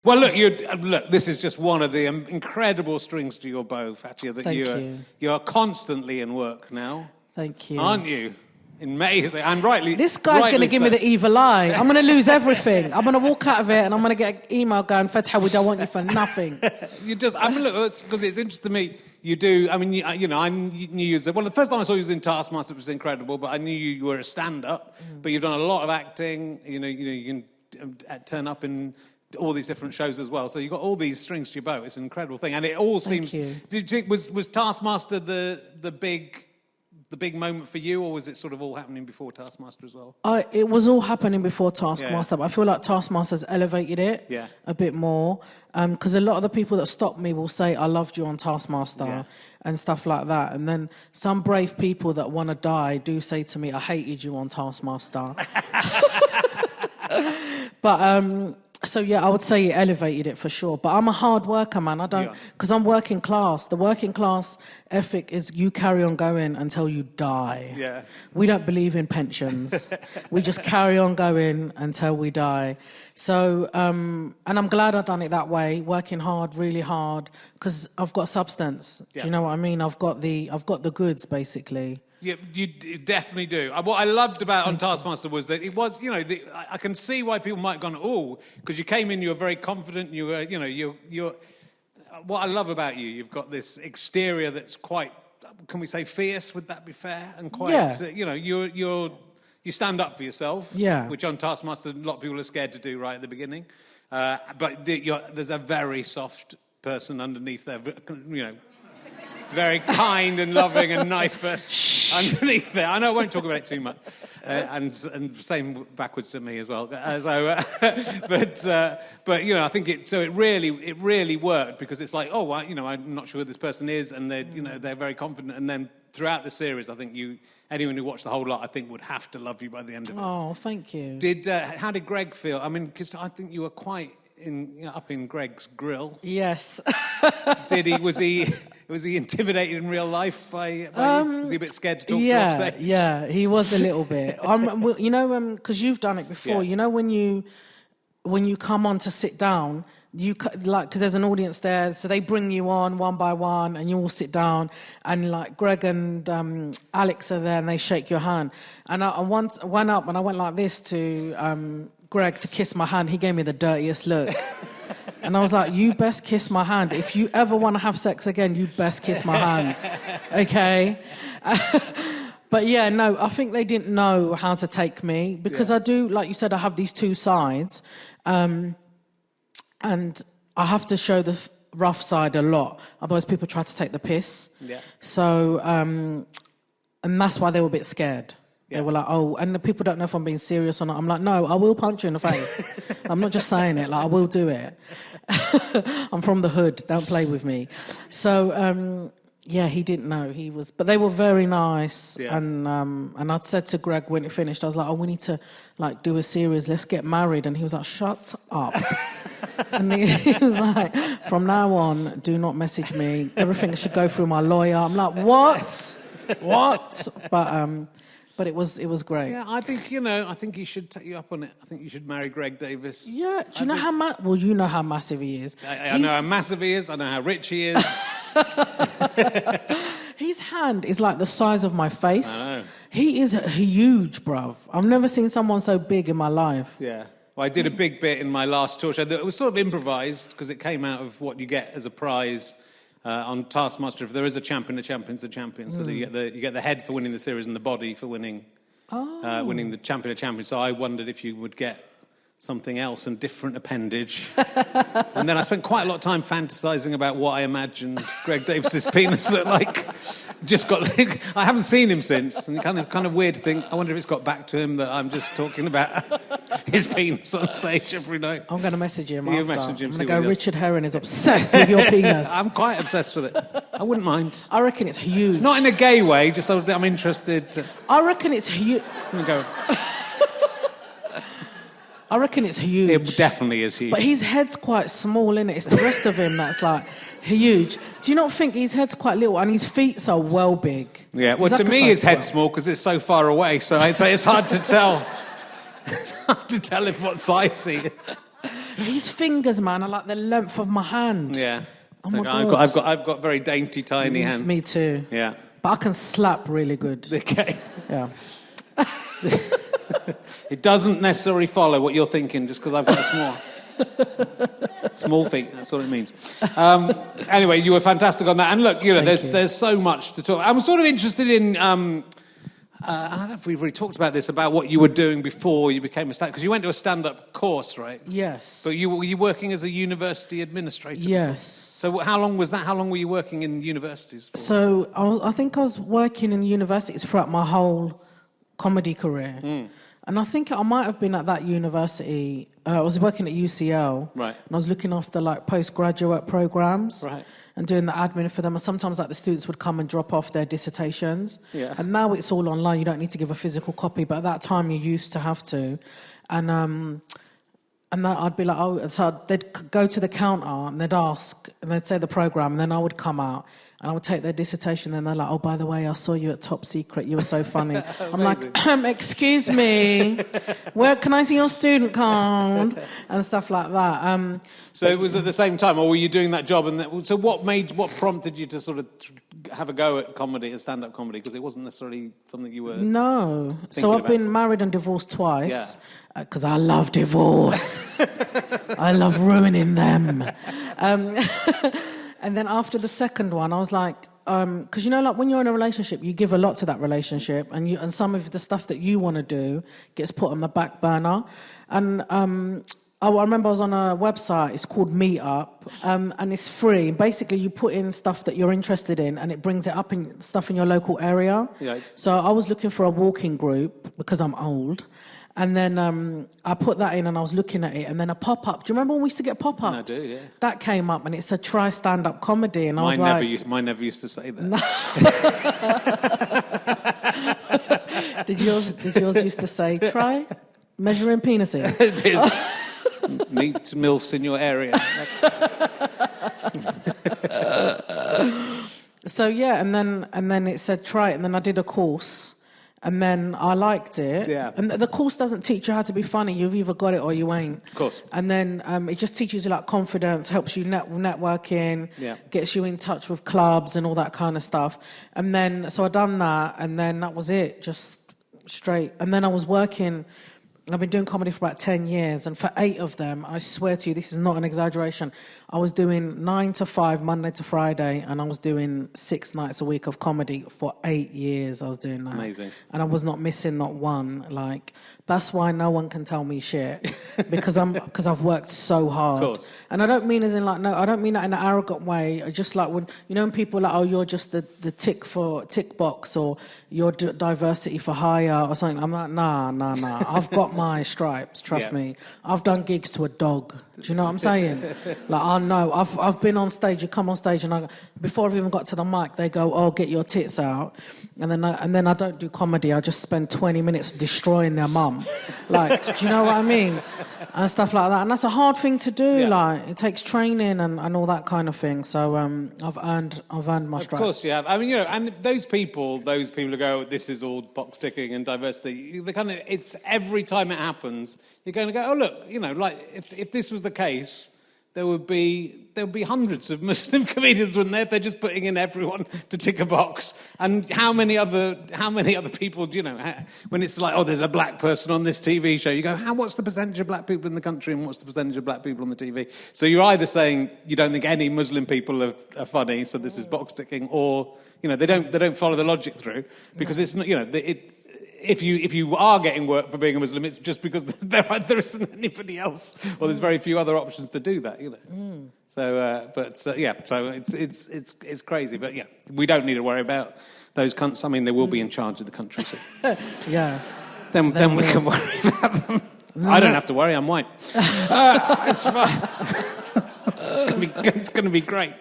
Well, look. This is just one of the incredible strings to your bow, Fatiha. That you are constantly in work now. Thank you. Aren't you? Amazing. And rightly. This guy's going to give me the evil eye. I'm going to lose everything. I'm going to walk out of it and I'm going to get an email going, Fatiha, we don't want you for nothing. Look, because it's interesting to me. You do. I mean, I knew you. Well, the first time I saw you was in Taskmaster, which was incredible. But I knew you were a stand-up. But you've done a lot of acting. You can turn up in all these different shows as well. So you've got all these strings to your bow. It's an incredible thing, and it all seems. Was Taskmaster the big moment for you, or was it sort of all happening before Taskmaster as well? It was all happening before Taskmaster, but I feel like Taskmaster's elevated it a bit more. Because a lot of the people that stop me will say, I loved you on Taskmaster and stuff like that. And then some brave people that want to die do say to me, I hated you on Taskmaster. But... So, I would say it elevated it for sure. But I'm a hard worker, man. I don't... Because I'm working class. The working class ethic is you carry on going until you die. Yeah. We don't believe in pensions. We just carry on going until we die. So, and I'm glad I've done it that way, working hard, really hard, because I've got substance. Do you know what I mean? I've got the goods, basically. Yeah, you definitely do. What I loved about on Taskmaster was that it was, I can see why people might have gone, because you came in, you were very confident, you were, you're. What I love about you've got this exterior that's quite, can we say fierce? Would that be fair? And quite, you stand up for yourself, which on Taskmaster a lot of people are scared to do right at the beginning. But there's a very soft person underneath there, very kind and loving and nice person underneath there. I know I won't talk about it too much, and same backwards to me as well. But I think it really worked, because it's like, I'm not sure who this person is, and they're very confident, and then throughout the series, I think anyone who watched the whole lot, I think, would have to love you by the end of it. Oh, thank you. How did Greg feel? I mean, because I think you were quite up in Greg's grill. Yes. Was he intimidated in real life by you? Was he a bit scared to talk to you off stage? Yeah, he was a little bit. Because you've done it before. Yeah. When you come on to sit down, because there's an audience there, so they bring you on one by one, and you all sit down, and like Greg and Alex are there, and they shake your hand. And I once went up and I went like this to Greg to kiss my hand. He gave me the dirtiest look. And I was like, you best kiss my hand. If you ever want to have sex again, you best kiss my hand. Okay? But I think they didn't know how to take me, because I do, like you said, I have these two sides. And I have to show the rough side a lot. Otherwise, people try to take the piss. Yeah. So, and that's why they were a bit scared. Yeah. They were like, and the people don't know if I'm being serious or not. I'm like, no, I will punch you in the face. I'm not just saying it, I will do it. I'm from the hood, don't play with me. So, he didn't know. But they were very nice. Yeah. And I'd said to Greg when it finished, I was like, we need to do a series, let's get married. And he was like, shut up. And he was like, from now on, do not message me. Everything should go through my lawyer. I'm like, what? But it was great. Yeah, I think he should take you up on it. I think you should marry Greg Davies. Yeah, do you know how you know how massive he is. I know how massive he is. I know how rich he is. His hand is like the size of my face. I know. He is huge, bruv. I've never seen someone so big in my life. Yeah. Well, I did a big bit in my last tour show. It was sort of improvised, because it came out of what you get as a prize on Taskmaster. If there is a champion, a champion's a champion. So you get the head for winning the series and the body for winning the champion, a champion. So I wondered if you would get something else and different appendage. And then I spent quite a lot of time fantasising about what I imagined Greg Davies' penis looked like. I haven't seen him since, and kind of weird to think, I wonder if it's got back to him that I'm just talking about his penis on stage every night. I'm going to message him after. Message him, I'm going to go, Richard Herring is obsessed with your penis. I'm quite obsessed with it. I wouldn't mind. I reckon it's huge. Not in a gay way, just I'm interested. I reckon it's huge. Let me go. I reckon it's huge. It definitely is huge. But his head's quite small, innit? It's the rest of him that's huge. Do you not think his head's quite little and his feet are well big? Yeah, well, to me his head's small because it's so far away, so it's hard to tell. It's hard to tell what size he is. His fingers, man, are like the length of my hand. Yeah. Oh my I've God. I've got very dainty, tiny hands. Me too. Yeah. But I can slap really good. Okay. Yeah. It doesn't necessarily follow what you're thinking just because I've got small feet. That's what it means. Anyway, you were fantastic on that. And look, there's so much to talk. I'm sort of interested in. I don't know if we've already talked about this, about what you were doing before you became a stand-up, because you went to a stand-up course, right? Yes. But were you working as a university administrator? Yes. So how long was that? How long were you working in universities for? So I think I was working in universities throughout my whole comedy career. And I think I might have been at that university. I was working at UCL. Right. And I was looking after like postgraduate programs. Right. And doing the admin for them. And sometimes like the students would come and drop off their dissertations. Yeah. And now it's all online. You don't need to give a physical copy. But at that time you used to have to. And that I'd be like, oh, so they'd go to the counter and they'd ask, and they'd say the program, and then I would come out and I would take their dissertation, and they're like, oh, by the way, I saw you at Top Secret, you were so funny. I'm like, excuse me, where can I see your student card? And stuff like that. So it was at the same time, or were you doing that job? And so what prompted you to sort of have a go at comedy, at stand-up comedy? Because it wasn't necessarily something you were No. So I've been married and divorced twice. Because I love divorce. I love ruining them. And then after the second one, I was like, because like when you're in a relationship, you give a lot to that relationship, and some of the stuff that you want to do gets put on the back burner. And I remember I was on a website, it's called Meetup, and it's free. Basically, you put in stuff that you're interested in, and it brings it up in stuff in your local area. Right. So I was looking for a walking group, because I'm old. And then I put that in and I was looking at it, and then a pop-up. Do you remember when we used to get pop-ups? I do, yeah. That came up and it said try stand-up comedy, and I was like... Mine never used to say that. Did yours used to say try measuring penises? It is. Meet MILFs in your area. So yeah, and then it said try it, and then I did a course. And then I liked it. Yeah. And the course doesn't teach you how to be funny. You've either got it or you ain't. Of course. And then it just teaches you like confidence, helps you networking, gets you in touch with clubs and all that kind of stuff. And then, so I done that, and then that was it, just straight. And then I was working... I've been doing comedy for about 10 years, and for 8 of them, I swear to you, this is not an exaggeration, I was doing 9 to 5, Monday to Friday, and I was doing 6 nights a week of comedy for 8 years. I was doing that. Amazing. And I was not missing not one. Like, that's why no one can tell me shit, because I've worked so hard. Of course. And I don't mean as in like, no, I don't mean that in an arrogant way. I just like when, when people are like, oh, you're just the tick box, or you're diversity for hire or something. I'm like, nah. I've got my stripes, trust me. I've done gigs to a dog. Do you know what I'm saying? Like, I know. I've been on stage. You come on stage, and before I've even got to the mic, they go, "Oh, get your tits out," and then I don't do comedy. I just spend 20 minutes destroying their mum. Like, do you know what I mean? And stuff like that. And that's a hard thing to do. Like, it takes training and all that kind of thing. So I've earned my stripes. Of course you have. I mean, and those people who go, "This is all box ticking and diversity." It's every time it happens, you're going to go, "Oh, look, like if this was the case, there would be hundreds of Muslim comedians, wouldn't there? If they're just putting in everyone to tick a box. And how many other people, when it's like, oh, there's a black person on this TV show, you go, what's the percentage of black people in the country, and what's the percentage of black people on the TV? So you're either saying you don't think any Muslim people are funny, so this is box ticking, or they don't follow the logic through, because it's not, If you are getting work for being a Muslim, it's just because there isn't anybody else, or there's very few other options to do that, So, so it's crazy, but we don't need to worry about those cunts. I mean, they will be in charge of the country, so then we can worry about them. I don't have to worry. I'm white. It's fine. It's going to be great.